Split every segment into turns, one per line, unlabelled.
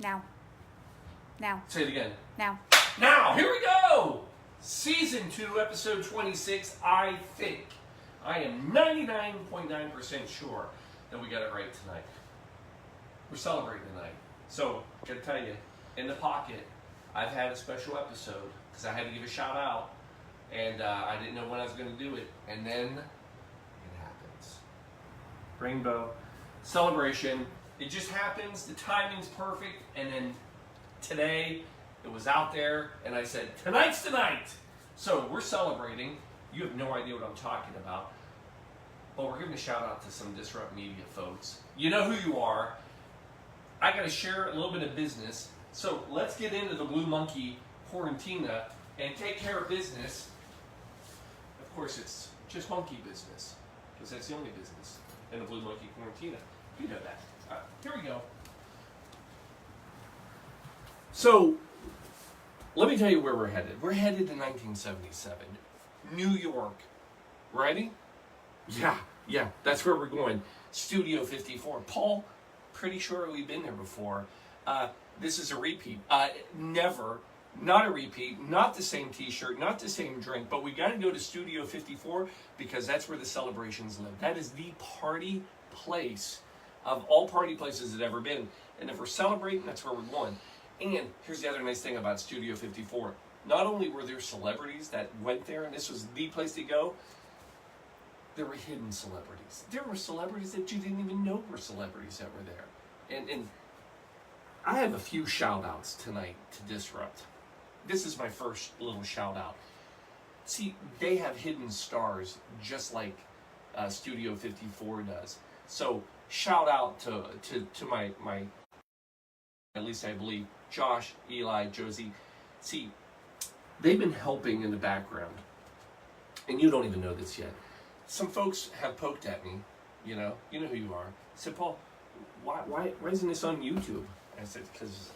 Now. Now.
Say it again.
Now.
Now, here we go! Season 2, episode 26, I think. I am 99.9% sure that we got it right tonight. We're celebrating tonight. So, gotta tell you, in the pocket, I've had a special episode because I had to give a shout out, and I didn't know when I was going to do it, and then it happens. Rainbow celebration. It just happens. The timing's perfect, and then today it was out there, and I said, tonight's the night. So we're celebrating. You have no idea what I'm talking about, but we're giving a shout out to some Disrupt Media folks. You know who you are. I got to share a little bit of business. So let's get into the Blue Monkey Quarantina and take care of business. Of course, it's just monkey business, because that's the only business in the Blue Monkey Quarantina. You know that. Here we go. So, let me tell you where we're headed. We're headed to 1977, New York. Ready? Yeah, that's where we're going. Studio 54. Paul, pretty sure we've been there before. This is a repeat. Never, not a repeat, not the same t-shirt, not the same drink, but we got to go to Studio 54 because that's where the celebrations live. That is the party place of all party places that have ever been. And if we're celebrating, that's where we're going. And here's the other nice thing about Studio 54. Not only were there celebrities that went there, and this was the place to go, there were hidden celebrities. There were celebrities that you didn't even know were celebrities that were there. And I have a few shout-outs tonight to Disrupt. This is my first little shout-out. See, they have hidden stars just like Studio 54 does. So, shout-out to my, at least I believe, Josh, Eli, Josie. See, they've been helping in the background. And you don't even know this yet. Some folks have poked at me, you know who you are. Said, Paul, why isn't this on YouTube? I said, because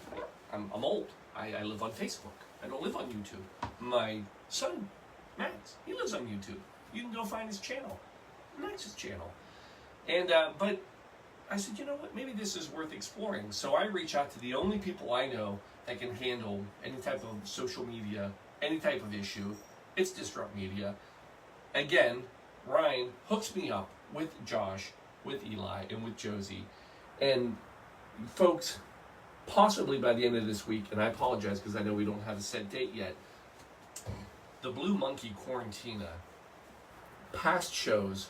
I'm old. I live on Facebook. I don't live on YouTube. My son, Max, he lives on YouTube. You can go find his channel, Max's channel. And but I said, you know what? Maybe this is worth exploring. So I reach out to the only people I know that can handle any type of social media, any type of issue. It's Disrupt Media. Again, Ryan hooks me up with Josh, with Eli, and with Josie. And folks, possibly by the end of this week, and I apologize because I know we don't have a set date yet, the Blue Monkey Quarantina past shows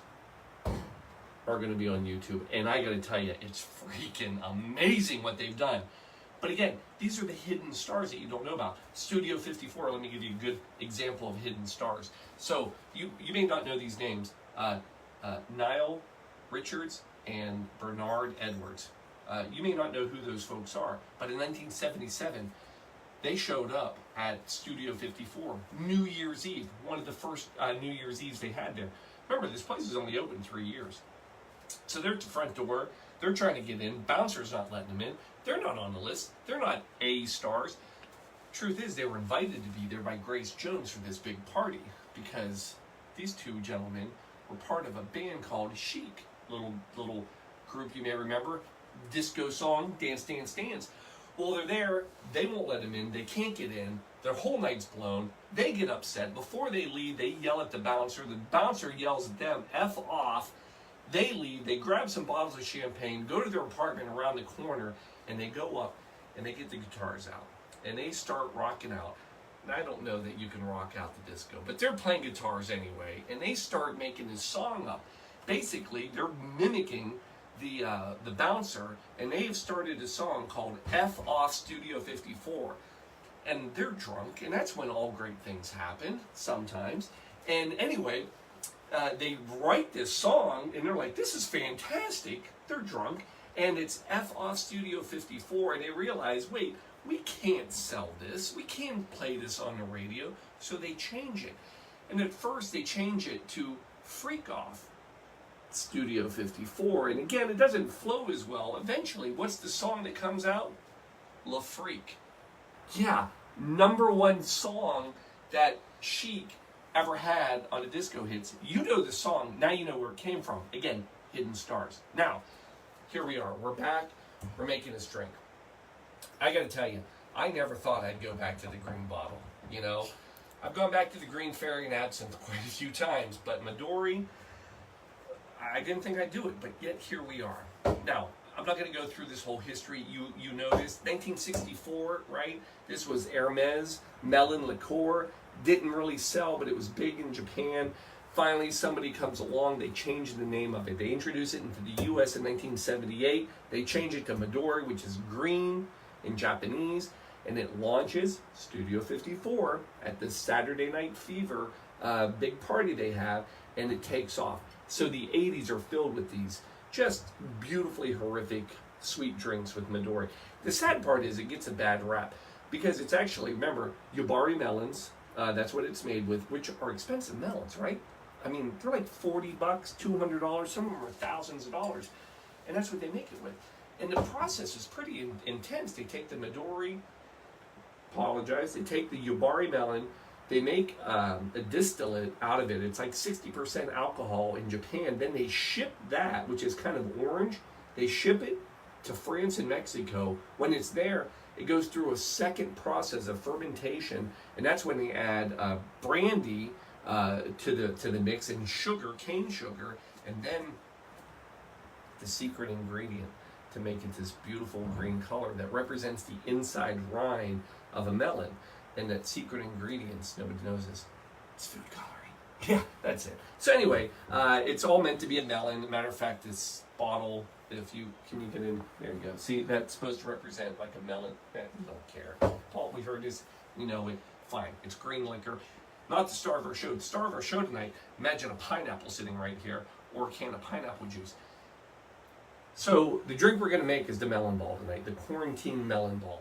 are going to be on YouTube. And I got to tell you, it's freaking amazing what they've done. But again, these are the hidden stars that you don't know about. Studio 54, let me give you a good example of hidden stars. So, you may not know these names. Niall Richards and Bernard Edwards. You may not know who those folks are. But in 1977, they showed up at Studio 54, New Year's Eve. One of the first New Year's Eves they had there. Remember, this place was only open 3 years. So they're at the front door. They're trying to get in. Bouncer's not letting them in. They're not on the list. They're not A stars. Truth is, they were invited to be there by Grace Jones for this big party because these two gentlemen were part of a band called Chic. Little group you may remember. Disco song, Dance, Dance, Dance. Well, they're there. They won't let them in. They can't get in. Their whole night's blown. They get upset. Before they leave, they yell at the bouncer. The bouncer yells at them, F off. They leave, they grab some bottles of champagne, go to their apartment around the corner, and they go up and they get the guitars out. And they start rocking out. And I don't know that you can rock out the disco, but they're playing guitars anyway. And they start making this song up. Basically, they're mimicking the bouncer, and they've started a song called F Off Studio 54. And they're drunk, and that's when all great things happen, sometimes. And anyway, they write this song, and they're like, this is fantastic. They're drunk, and it's F Off Studio 54, and they realize, wait, we can't sell this. We can't play this on the radio. So they change it. And at first, they change it to Freak Off Studio 54. And again, it doesn't flow as well. Eventually, what's the song that comes out? La Freak. Yeah, #1 song that Chic ever had on the disco hits. You know the song, now you know where it came from. Again, hidden stars. Now, here we are. We're back. We're making this drink. I got to tell you, I never thought I'd go back to the green bottle. You know, I've gone back to the green fairy and absinthe quite a few times, but Midori, I didn't think I'd do it, but yet here we are. Now, I'm not going to go through this whole history. You know this. 1964, right? This was Hermes Melon Liqueur. Didn't really sell, but it was big in Japan. Finally, somebody comes along. They change the name of it. They introduce it into the U.S. in 1978. They change it to Midori, which is green in Japanese. And it launches Studio 54 at the Saturday Night Fever big party they have. And it takes off. So the 80s are filled with these just beautifully horrific sweet drinks with Midori. The sad part is it gets a bad rap because it's actually, remember, Yubari melons, that's what it's made with, which are expensive melons, right? I mean, they're like $40, $200, some of them are thousands of dollars. And that's what they make it with. And the process is pretty intense. They take the Midori, they take the Yubari melon, they make a distillate out of it. It's like 60% alcohol in Japan. Then they ship that, which is kind of orange. They ship it to France and Mexico. When it's there, it goes through a second process of fermentation, and that's when they add brandy to the mix and sugar, cane sugar, and then the secret ingredient to make it this beautiful green color that represents the inside rind of a melon. And that secret ingredients, nobody knows this, it's food coloring. Yeah, that's it. So anyway, it's all meant to be a melon. Matter of fact, this bottle, can you get in? There you go. See, that's supposed to represent like a melon. We don't care. All we heard is, fine. It's green liquor. Not the star of our show. The star of our show tonight, imagine a pineapple sitting right here, or a can of pineapple juice. So the drink we're going to make is the Melonball tonight, the Quarantine Melonball.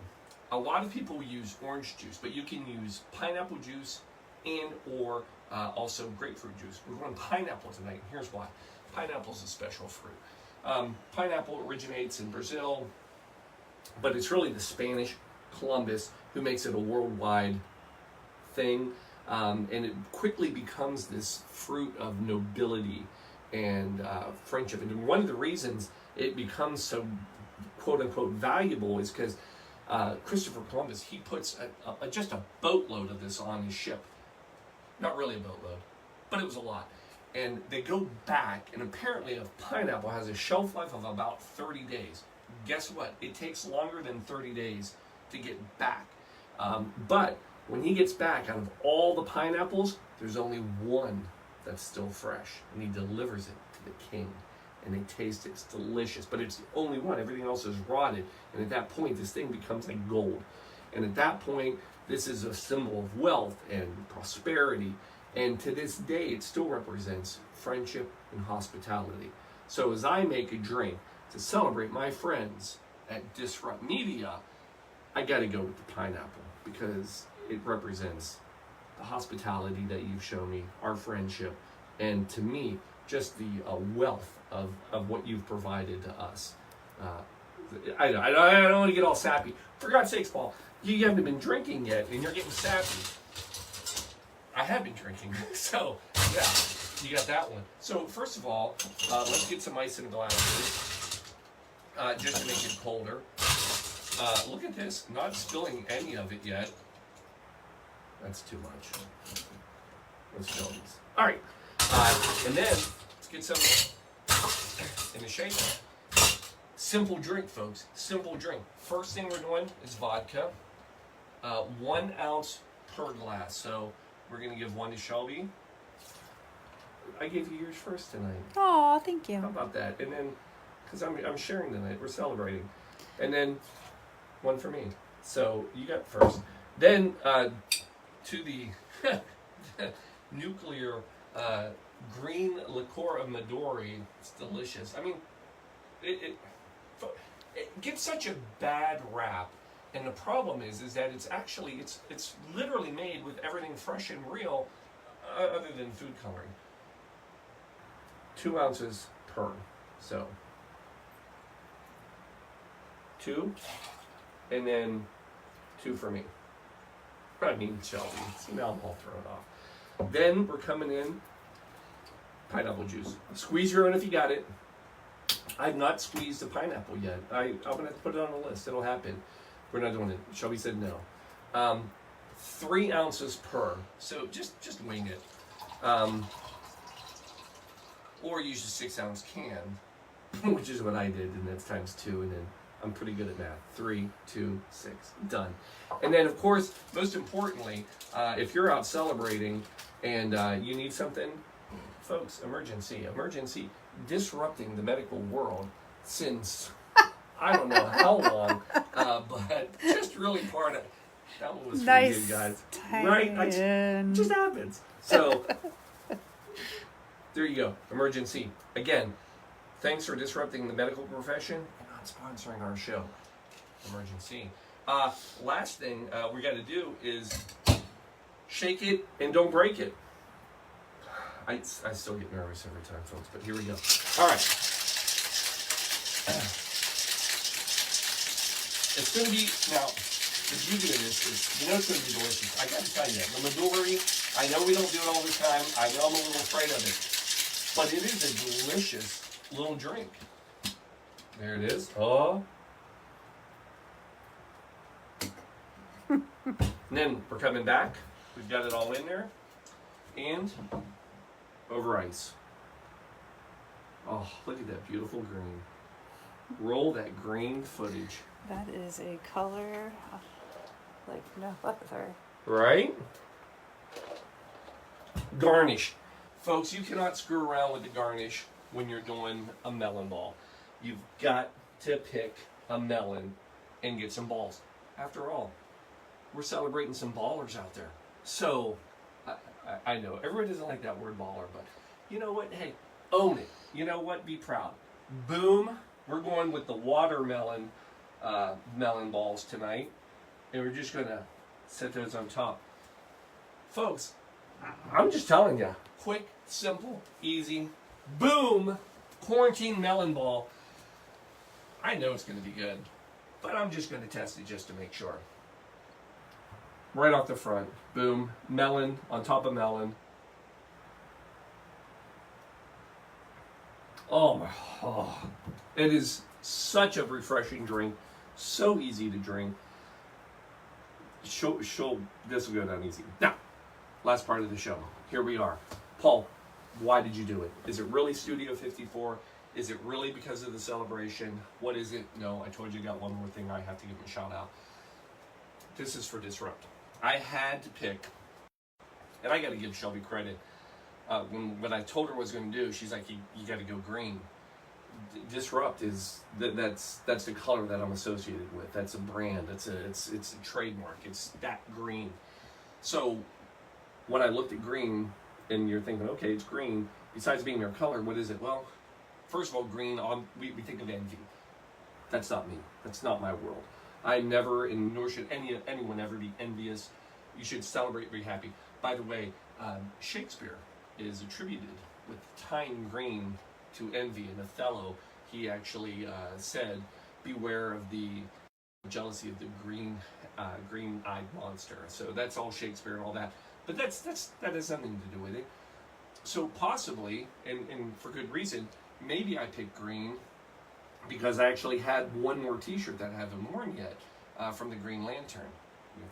A lot of people use orange juice, but you can use pineapple juice and or also grapefruit juice. We're going pineapple tonight. Here's why. Pineapple is a special fruit. Pineapple originates in Brazil, but it's really the Spanish Columbus who makes it a worldwide thing. And it quickly becomes this fruit of nobility and friendship. And one of the reasons it becomes so quote-unquote valuable is because Christopher Columbus, he puts just a boatload of this on his ship. Not really a boatload, but it was a lot. And they go back, and apparently a pineapple has a shelf life of about 30 days. Guess what? It takes longer than 30 days to get back. But when he gets back, out of all the pineapples, there's only one that's still fresh, and he delivers it to the king. And they taste it. It's delicious, but it's the only one. Everything else is rotted. And at that point, this thing becomes like gold. And at that point, this is a symbol of wealth and prosperity. And to this day, it still represents friendship and hospitality. So as I make a drink to celebrate my friends at Disrupt Media, I got to go with the pineapple because it represents the hospitality that you've shown me, our friendship, and to me, just the wealth of what you've provided to us. I don't want to get all sappy. For God's sakes, Paul, you haven't been drinking yet, and you're getting sappy. I have been drinking, so yeah, you got that one. So first of all, let's get some ice in a glass, just to make it colder. Look at this, not spilling any of it yet. That's too much. Let's fill these. All right, and then let's get some in a shaker. Simple drink, folks. Simple drink. First thing we're doing is vodka. 1 ounce per glass. So we're gonna give one to Shelby. I gave you yours first tonight.
Oh, thank you.
How about that? And then, because I'm sharing tonight, we're celebrating. And then one for me. So you got first. Then to the nuclear green liqueur of Midori. It's delicious. I mean, it gets such a bad rap, and the problem is that it's actually it's literally made with everything fresh and real, other than food coloring. 2 ounces per, so 2, and then 2 for me. I mean Shelby. See, now I'm all thrown off. Then we're coming in pineapple juice. Squeeze your own if you got it. I've not squeezed a pineapple yet. I'm going to put it on the list. It'll happen. We're not doing it. Shelby said no. 3 ounces per. So just wing it. Or use a 6-ounce can, which is what I did, and that's times 2, and then I'm pretty good at math. 3, 2, 6, done. And then, of course, most importantly, if you're out celebrating and you need something, folks, emergency, disrupting the medical world since I don't know how long, but just really part of that one was pretty good, guys. Right? Just happens. So there you go, emergency. Again, thanks for disrupting the medical profession and not sponsoring our show. Emergency. Last thing we got to do is shake it and don't break it. I still get nervous every time, folks, but here we go. All right. It's going to be, now, the beauty of this is, you know it's going to be delicious. I got to tell you, the Midori, I know we don't do it all the time. I know I'm a little afraid of it. But it is a delicious little drink. There it is. Oh. And then we're coming back. We've got it all in there. And over ice. Oh, look at that beautiful green. Roll that green footage.
That is a color like no other.
Right? Garnish. Folks, you cannot screw around with the garnish when you're doing a melon ball. You've got to pick a melon and get some balls. After all, we're celebrating some ballers out there. So, I know, everybody doesn't like that word baller, but you know what? Hey, own it. You know what? Be proud. Boom. We're going with the watermelon melon balls tonight. And we're just going to set those on top. Folks, I'm just telling you. Quick, simple, easy. Boom. Quarantine Melonball. I know it's going to be good. But I'm just going to test it just to make sure. Right off the front. Boom. Melon on top of melon. Oh, it is such a refreshing drink. So easy to drink. This will go down easy. Now, last part of the show. Here we are. Paul, why did you do it? Is it really Studio 54? Is it really because of the celebration? What is it? No, I told you I got one more thing I have to give a shout out. This is for Disrupt. I had to pick, and I got to give Shelby credit. When I told her what I was going to do, she's like, "You got to go green." Disrupt is that's the color that I'm associated with. That's a brand. It's a trademark. It's that green. So when I looked at green, and you're thinking, okay, it's green. Besides being their color, what is it? Well, first of all, green. We think of envy. That's not me. That's not my world. I never, and nor should anyone ever be envious. You should celebrate, be happy. By the way, Shakespeare is attributed with tying green to envy. In Othello, he actually said, "Beware of the jealousy of the green-eyed monster." So that's all Shakespeare and all that. But that has nothing to do with it. So possibly, and for good reason, maybe I picked green because I actually had one more T-shirt that I haven't worn yet from the Green Lantern.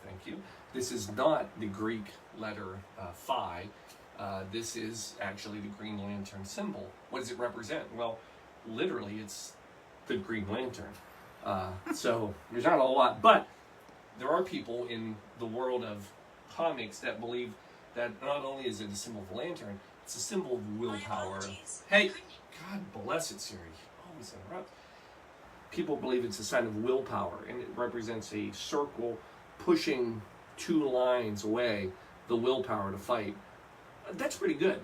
Thank you. This is not the Greek letter phi. This is actually the Green Lantern symbol. What does it represent? Well, literally, it's the Green Lantern. So there's not a lot, but there are people in the world of comics that believe that not only is it a symbol of a lantern, it's a symbol of willpower. Hey, God bless it, Siri. Always interrupt. People believe it's a sign of willpower, and it represents a circle pushing 2 lines away, the willpower to fight. That's pretty good.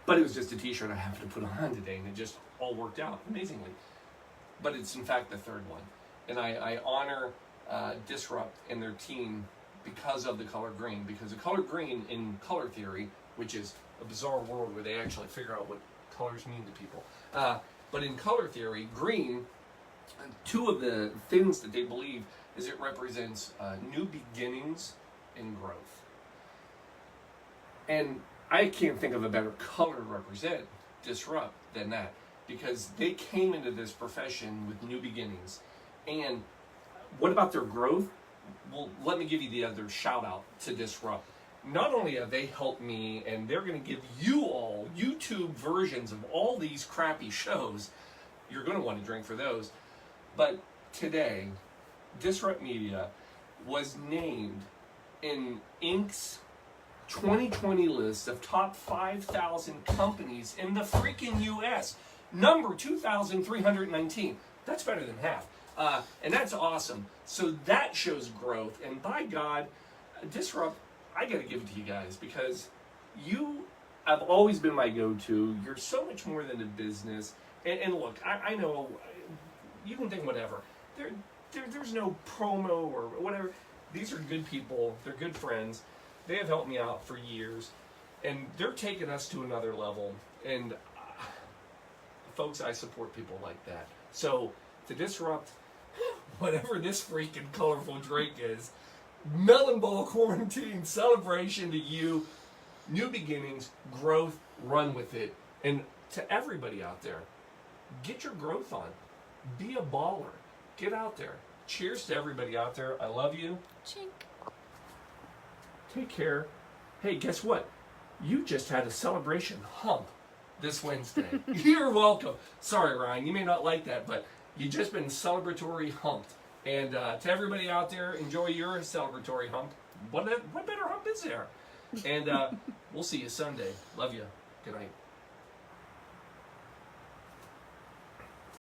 But it was just a T-shirt I happened to put on today, and it just all worked out amazingly. But it's in fact the third one. And I honor Disrupt and their team because of the color green. Because the color green in color theory, which is a bizarre world where they actually figure out what colors mean to people. But in color theory, green, 2 of the things that they believe is it represents new beginnings and growth. And I can't think of a better color to represent Disrupt than that, because they came into this profession with new beginnings. And what about their growth? Well, let me give you the other shout out to Disrupt. Not only have they helped me, and they're going to give you all YouTube versions of all these crappy shows. You're going to want to drink for those. But today, Disrupt Media was named in Inc.'s 2020 list of top 5,000 companies in the freaking U.S. Number 2,319. That's better than half. And that's awesome. So that shows growth. And by God, Disrupt, I got to give it to you guys because you have always been my go-to. You're so much more than a business. And look, I know you can think whatever. There's no promo or whatever. These are good people. They're good friends. They have helped me out for years. And they're taking us to another level. And folks, I support people like that. So to Disrupt, whatever this freaking colorful drink is, Melonball Quarantine celebration to you. New beginnings, growth, run with it. And to everybody out there, get your growth on. Be a baller. Get out there. Cheers to everybody out there. I love you.
Chink.
Take care. Hey, guess what? You just had a celebration hump this Wednesday. You're welcome. Sorry, Ryan, you may not like that, but you just been celebratory humped. And to everybody out there, enjoy your celebratory hump. What better hump is there? And we'll see you Sunday. Love you. Good night.